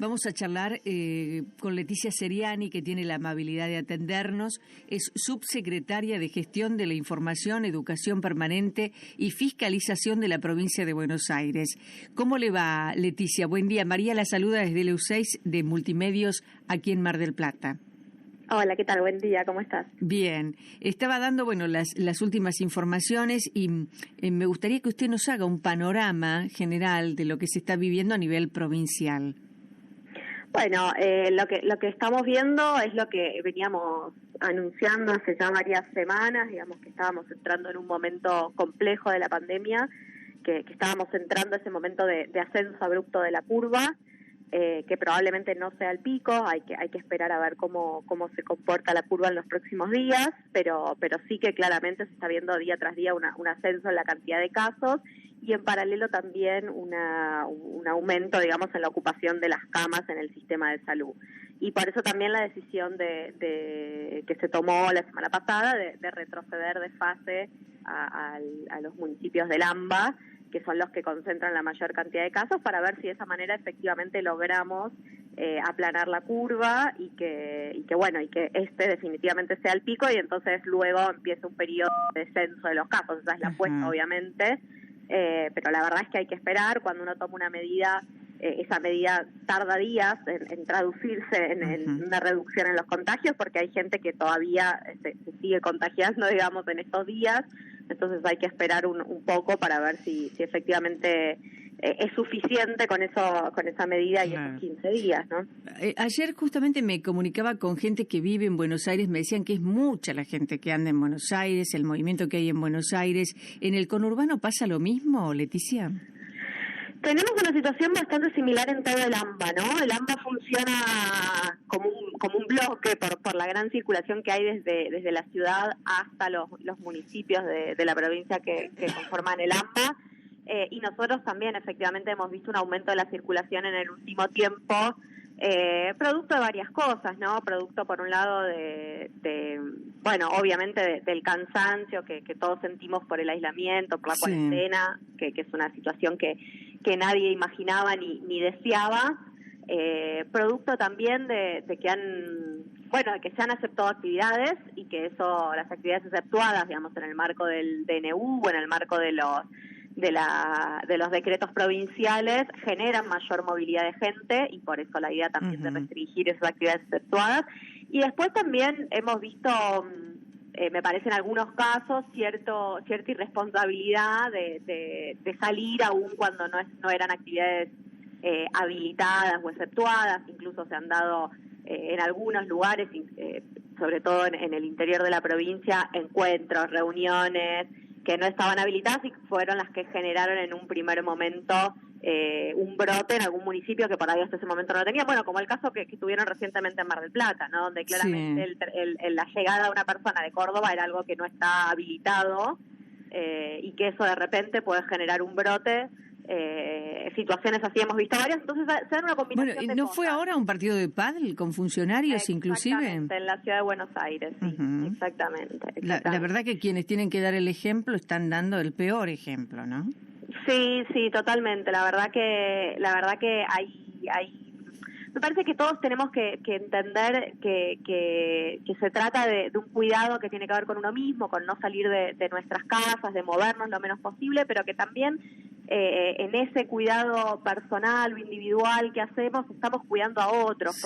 Vamos a charlar con Leticia Seriani, que tiene la amabilidad de atendernos. Es subsecretaria de Gestión de la Información, Educación Permanente y Fiscalización de la provincia de Buenos Aires. ¿Cómo le va, Leticia? Buen día. María la saluda desde el EU6 de Multimedios aquí en Mar del Plata. Hola, ¿qué tal? Buen día, ¿cómo estás? Bien. Estaba dando, las últimas informaciones y me gustaría que usted nos haga un panorama general de lo que se está viviendo a nivel provincial. Bueno, lo que estamos viendo es lo que veníamos anunciando hace ya varias semanas, digamos que estábamos entrando en un momento complejo de la pandemia, que estábamos entrando ese momento de ascenso abrupto de la curva, que probablemente no sea el pico, hay que esperar a ver cómo se comporta la curva en los próximos días, pero sí que claramente se está viendo día tras día un ascenso en la cantidad de casos y en paralelo también un aumento, digamos, en la ocupación de las camas en el sistema de salud. Y por eso también la decisión de que se tomó la semana pasada de retroceder de fase a los municipios del AMBA, que son los que concentran la mayor cantidad de casos, para ver si de esa manera efectivamente logramos aplanar la curva y que este definitivamente sea el pico y entonces luego empieza un periodo de descenso de los casos. Esa es la apuesta, obviamente, pero la verdad es que hay que esperar. Cuando uno toma una medida, esa medida tarda días en traducirse en una reducción en los contagios, porque hay gente que todavía se sigue contagiando, digamos, en estos días. Entonces hay que esperar un poco para ver si efectivamente es suficiente con esa medida y esos 15 días, ¿no? Ayer justamente me comunicaba con gente que vive en Buenos Aires, me decían que es mucha la gente que anda en Buenos Aires, el movimiento que hay en Buenos Aires. ¿En el conurbano pasa lo mismo, Leticia? Tenemos una situación bastante similar en todo el AMBA, ¿no? El AMBA funciona como un bloque por la gran circulación que hay desde la ciudad hasta los municipios de la provincia que conforman el AMBA. Y nosotros también efectivamente hemos visto un aumento de la circulación en el último tiempo, producto de varias cosas, ¿no? Producto por un lado obviamente del cansancio que todos sentimos por el aislamiento, por la cuarentena, que es una situación que nadie imaginaba ni deseaba, producto también de que se han aceptado actividades y que las actividades exceptuadas, digamos, en el marco del DNU o en el marco de los decretos provinciales, generan mayor movilidad de gente y por eso la idea también de restringir esas actividades exceptuadas. Y después también hemos visto, me parece en algunos casos, cierta irresponsabilidad de salir aún cuando no eran actividades habilitadas o exceptuadas. Incluso se han dado en algunos lugares, sobre todo en el interior de la provincia, encuentros, reuniones que no estaban habilitadas y fueron las que generaron en un primer momento un brote en algún municipio que por ahí hasta ese momento no lo tenía. Bueno, como el caso que tuvieron recientemente en Mar del Plata, ¿no? Donde claramente la llegada de una persona de Córdoba era algo que no está habilitado y que eso de repente puede generar un brote. Situaciones así hemos visto varias, entonces se dan una combinación de ¿no cosas. fue ahora un partido de pádel con funcionarios inclusive? En la ciudad de Buenos Aires, sí, exactamente. La verdad que quienes tienen que dar el ejemplo están dando el peor ejemplo, ¿no? Sí, totalmente. La verdad que hay me parece que todos tenemos que entender que se trata de un cuidado que tiene que ver con uno mismo, con no salir de nuestras casas, de movernos lo menos posible, pero que también en ese cuidado personal o individual que hacemos estamos cuidando a otros,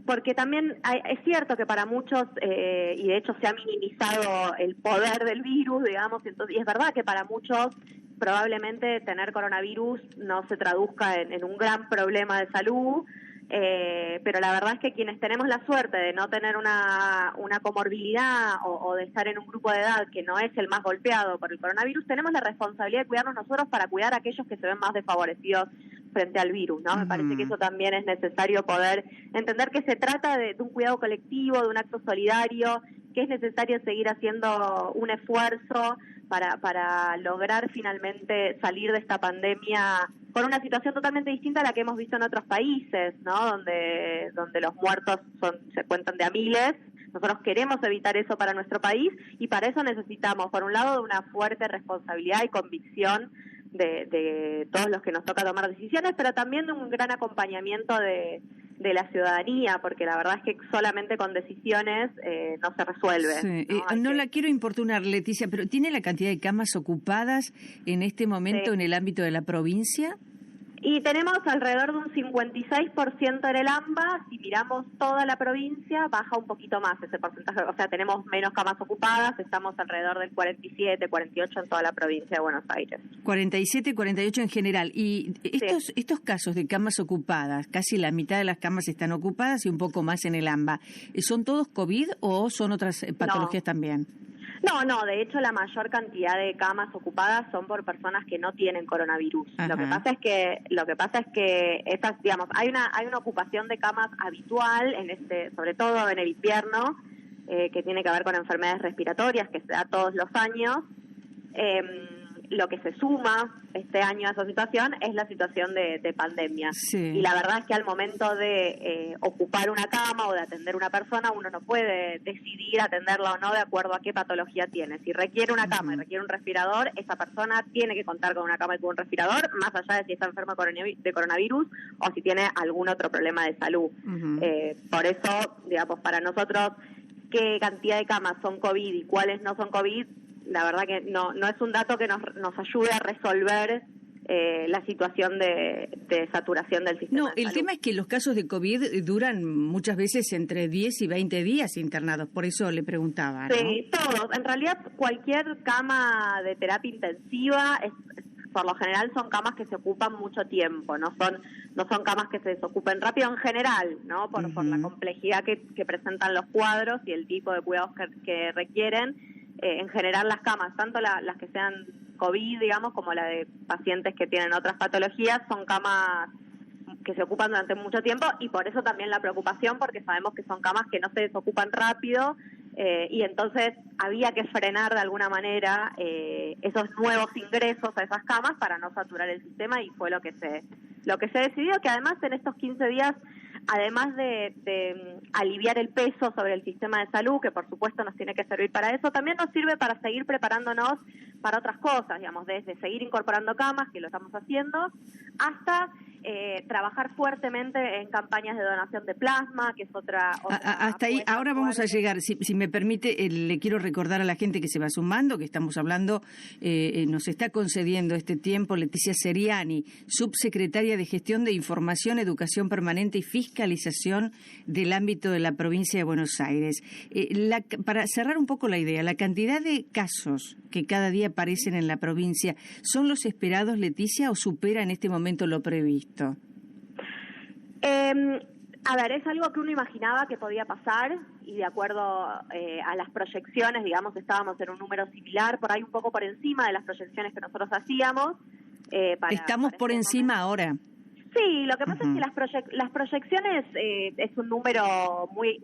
porque también es cierto que para muchos, y de hecho se ha minimizado el poder del virus, digamos, y es verdad que para muchos probablemente tener coronavirus no se traduzca en un gran problema de salud, pero la verdad es que quienes tenemos la suerte de no tener una comorbilidad o de estar en un grupo de edad que no es el más golpeado por el coronavirus, tenemos la responsabilidad de cuidarnos nosotros para cuidar a aquellos que se ven más desfavorecidos frente al virus, ¿no? Me parece que eso también es necesario poder entender que se trata de un cuidado colectivo, de un acto solidario, que es necesario seguir haciendo un esfuerzo para lograr finalmente salir de esta pandemia con una situación totalmente distinta a la que hemos visto en otros países, ¿no? Donde los muertos se cuentan de a miles. Nosotros queremos evitar eso para nuestro país y para eso necesitamos, por un lado, de una fuerte responsabilidad y convicción de todos los que nos toca tomar decisiones, pero también de un gran acompañamiento de la ciudadanía, porque la verdad es que solamente con decisiones no se resuelve. Sí. No la quiero importunar, Leticia, pero ¿tiene la cantidad de camas ocupadas en este momento en el ámbito de la provincia? Y tenemos alrededor de un 56% en el AMBA. Si miramos toda la provincia, baja un poquito más ese porcentaje. O sea, tenemos menos camas ocupadas, estamos alrededor del 47, 48 en toda la provincia de Buenos Aires. 47, 48 en general. Y estos casos de camas ocupadas, casi la mitad de las camas están ocupadas y un poco más en el AMBA, ¿son todos COVID o son otras patologías también? No, de hecho la mayor cantidad de camas ocupadas son por personas que no tienen coronavirus. Ajá. Lo que pasa es que estas, digamos, hay una ocupación de camas habitual sobre todo en el invierno, que tiene que ver con enfermedades respiratorias que se da todos los años. Lo que se suma este año a esa situación es la situación de pandemia. Sí. Y la verdad es que al momento de ocupar una cama o de atender una persona, uno no puede decidir atenderla o no de acuerdo a qué patología tiene. Si requiere una cama y requiere un respirador, esa persona tiene que contar con una cama y con un respirador, más allá de si está enfermo de coronavirus o si tiene algún otro problema de salud. Por eso, digamos, para nosotros, qué cantidad de camas son COVID y cuáles no son COVID, la verdad que no es un dato que nos ayude a resolver la situación de saturación del sistema. No, el tema es que los casos de COVID duran muchas veces entre 10 y 20 días internados, por eso le preguntaba, ¿no? Sí, todos. En realidad, cualquier cama de terapia intensiva por lo general son camas que se ocupan mucho tiempo, no son camas que se desocupen rápido en general, ¿no? Por la complejidad que presentan los cuadros y el tipo de cuidados que requieren. En general las camas, tanto las que sean COVID, digamos, como la de pacientes que tienen otras patologías, son camas que se ocupan durante mucho tiempo y por eso también la preocupación, porque sabemos que son camas que no se desocupan rápido y entonces había que frenar de alguna manera esos nuevos ingresos a esas camas para no saturar el sistema y fue lo que se decidió, que además en estos 15 días, además de aliviar el peso sobre el sistema de salud, que por supuesto nos tiene que servir para eso, también nos sirve para seguir preparándonos para otras cosas, digamos, desde seguir incorporando camas, que lo estamos haciendo, hasta trabajar fuertemente en campañas de donación de plasma, que es otra hasta ahí, ahora vamos a llegar. Si me permite, le quiero recordar a la gente que se va sumando, que estamos hablando, nos está concediendo este tiempo Leticia Seriani, subsecretaria de Gestión de Información, Educación Permanente y Fiscalización del ámbito de la provincia de Buenos Aires. Para cerrar un poco la idea, la cantidad de casos que cada día aparecen en la provincia, ¿son los esperados, Leticia, o supera en este momento lo previsto? A ver, es algo que uno imaginaba que podía pasar y de acuerdo a las proyecciones, digamos, estábamos en un número similar, por ahí un poco por encima de las proyecciones que nosotros hacíamos. Estamos por encima ahora. Sí, lo que pasa es que las proyecciones es un número muy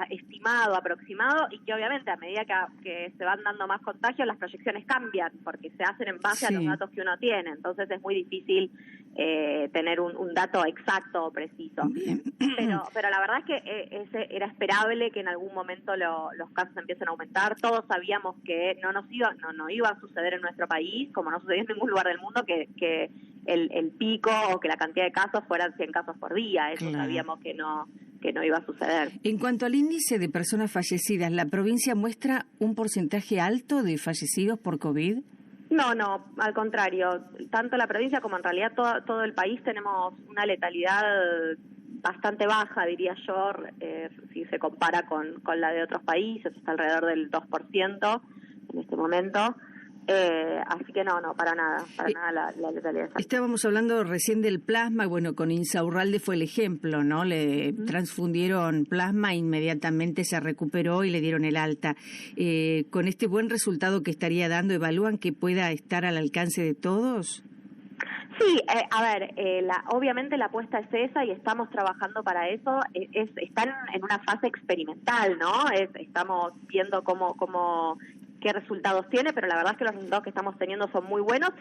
estimado, aproximado, y que obviamente a medida que se van dando más contagios, las proyecciones cambian, porque se hacen en base a los datos que uno tiene. Entonces es muy difícil tener un dato exacto o preciso. Pero la verdad es que era esperable que en algún momento los casos empiecen a aumentar. Todos sabíamos que no iba a suceder en nuestro país, como no sucedió en ningún lugar del mundo, que el pico o que la cantidad de casos fueran 100 casos por día. Eso sabíamos que no iba a suceder. En cuanto al índice de personas fallecidas, ¿la provincia muestra un porcentaje alto de fallecidos por COVID? No, al contrario. Tanto la provincia como en realidad todo el país tenemos una letalidad bastante baja, diría yo, si se compara con la de otros países, está alrededor del 2% en este momento. Así que no, para nada la letalidad. Estábamos hablando recién del plasma, bueno, con Insaurralde fue el ejemplo, ¿no? Le transfundieron plasma, inmediatamente se recuperó y le dieron el alta. Con este buen resultado que estaría dando, ¿evalúan que pueda estar al alcance de todos? Sí, obviamente la apuesta es esa y estamos trabajando para eso. Están en una fase experimental, ¿no? Estamos viendo qué resultados tiene, pero la verdad es que los resultados que estamos teniendo son muy buenos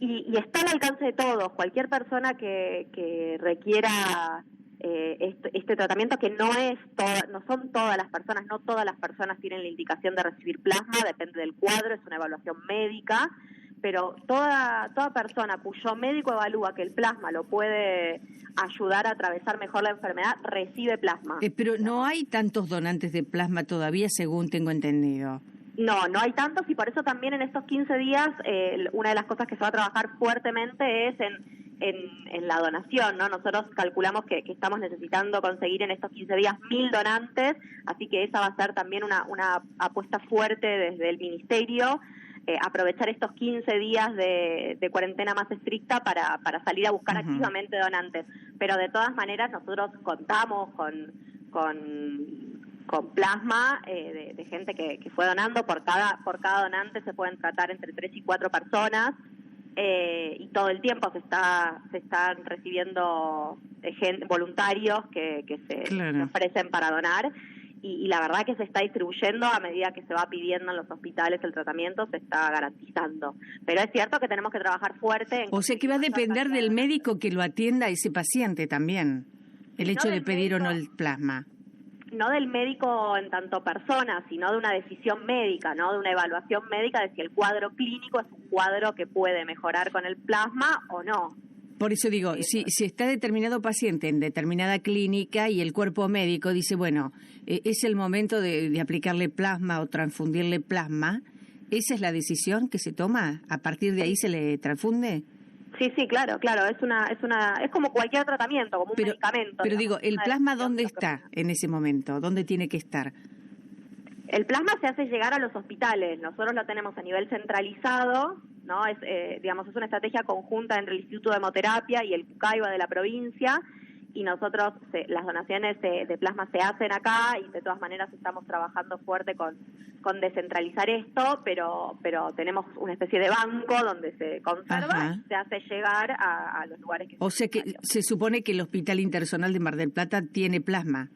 y está al alcance de todos. Cualquier persona que requiera este tratamiento, que no son todas las personas, no todas las personas tienen la indicación de recibir plasma, depende del cuadro, es una evaluación médica, pero toda persona cuyo médico evalúa que el plasma lo puede ayudar a atravesar mejor la enfermedad, recibe plasma. Pero no hay tantos donantes de plasma todavía, según tengo entendido. No hay tantos, y por eso también en estos 15 días una de las cosas que se va a trabajar fuertemente es en la donación, ¿no? Nosotros calculamos que estamos necesitando conseguir en estos 15 días 1.000 donantes, así que esa va a ser también una apuesta fuerte desde el Ministerio, aprovechar estos 15 días de cuarentena más estricta para salir a buscar activamente donantes. Pero de todas maneras nosotros contamos con plasma de gente que fue donando. Por cada donante se pueden tratar entre 3 y 4 personas, y todo el tiempo se están recibiendo voluntarios que se ofrecen para donar, y la verdad que se está distribuyendo a medida que se va pidiendo en los hospitales el tratamiento, se está garantizando. Pero es cierto que tenemos que trabajar fuerte. O sea que va a depender del médico que lo atienda a ese paciente también, el hecho de pedir o no el plasma. No del médico en tanto persona, sino de una decisión médica, ¿no? De una evaluación médica de si el cuadro clínico es un cuadro que puede mejorar con el plasma o no. Por eso digo, si está determinado paciente en determinada clínica y el cuerpo médico dice, bueno, es el momento de aplicarle plasma o transfundirle plasma, ¿esa es la decisión que se toma? ¿A partir de ahí se le transfunde? Sí, claro, es como cualquier tratamiento, como un medicamento. Pero digo, ¿el plasma dónde está en ese momento? ¿Dónde tiene que estar? El plasma se hace llegar a los hospitales, nosotros lo tenemos a nivel centralizado, ¿no? Es una estrategia conjunta entre el Instituto de Hemoterapia y el CUCAIBA de la provincia, y nosotros las donaciones de plasma se hacen acá, y de todas maneras estamos trabajando fuerte con descentralizar esto, pero tenemos una especie de banco donde se conserva y se hace llegar a los lugares que... O sea que se supone que el Hospital Interzonal de Mar del Plata tiene plasma.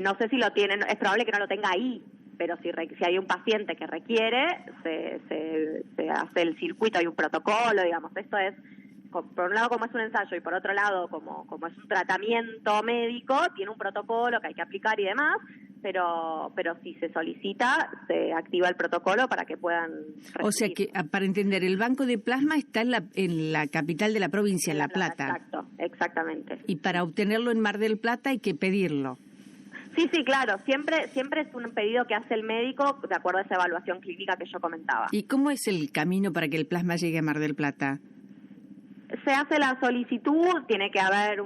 No sé si lo tienen, es probable que no lo tenga ahí, pero si hay un paciente que requiere, se hace el circuito, hay un protocolo, digamos. Esto es, por un lado como es un ensayo, y por otro lado como es un tratamiento médico, tiene un protocolo que hay que aplicar y demás, pero si se solicita, se activa el protocolo para que puedan recibir. O sea que, para entender, el banco de plasma está en la capital de la provincia, en La Plata. Exacto, exactamente. Y para obtenerlo en Mar del Plata hay que pedirlo. Sí, claro, siempre es un pedido que hace el médico de acuerdo a esa evaluación clínica que yo comentaba. ¿Y cómo es el camino para que el plasma llegue a Mar del Plata? Se hace la solicitud, tiene que haber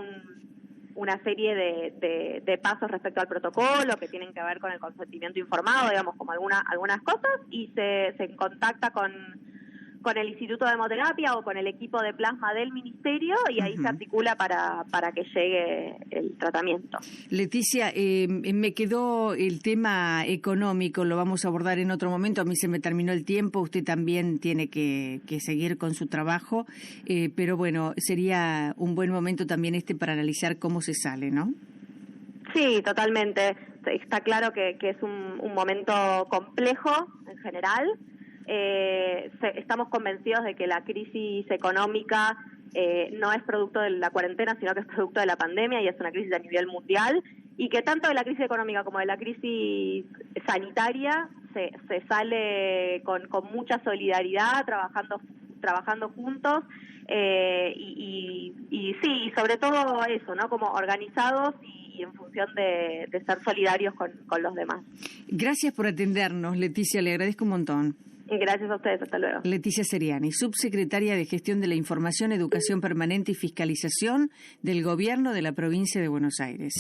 una serie de pasos respecto al protocolo que tienen que ver con el consentimiento informado, digamos, como algunas cosas, y se contacta con el Instituto de Hemoterapia o con el equipo de plasma del Ministerio, y ahí se articula para que llegue el tratamiento. Leticia, me quedó el tema económico, lo vamos a abordar en otro momento. A mí se me terminó el tiempo, usted también tiene que seguir con su trabajo, pero bueno, sería un buen momento también para analizar cómo se sale, ¿no? Sí, totalmente. Está claro que es un momento complejo en general. Estamos convencidos de que la crisis económica no es producto de la cuarentena, sino que es producto de la pandemia, y es una crisis a nivel mundial, y que tanto de la crisis económica como de la crisis sanitaria se sale con mucha solidaridad, trabajando juntos, y sobre todo eso, ¿no? Como organizados y en función de ser solidarios con los demás. Gracias por atendernos, Leticia, le agradezco un montón. Gracias a ustedes, hasta luego. Leticia Seriani, subsecretaria de Gestión de la Información, Educación Permanente y Fiscalización del Gobierno de la Provincia de Buenos Aires.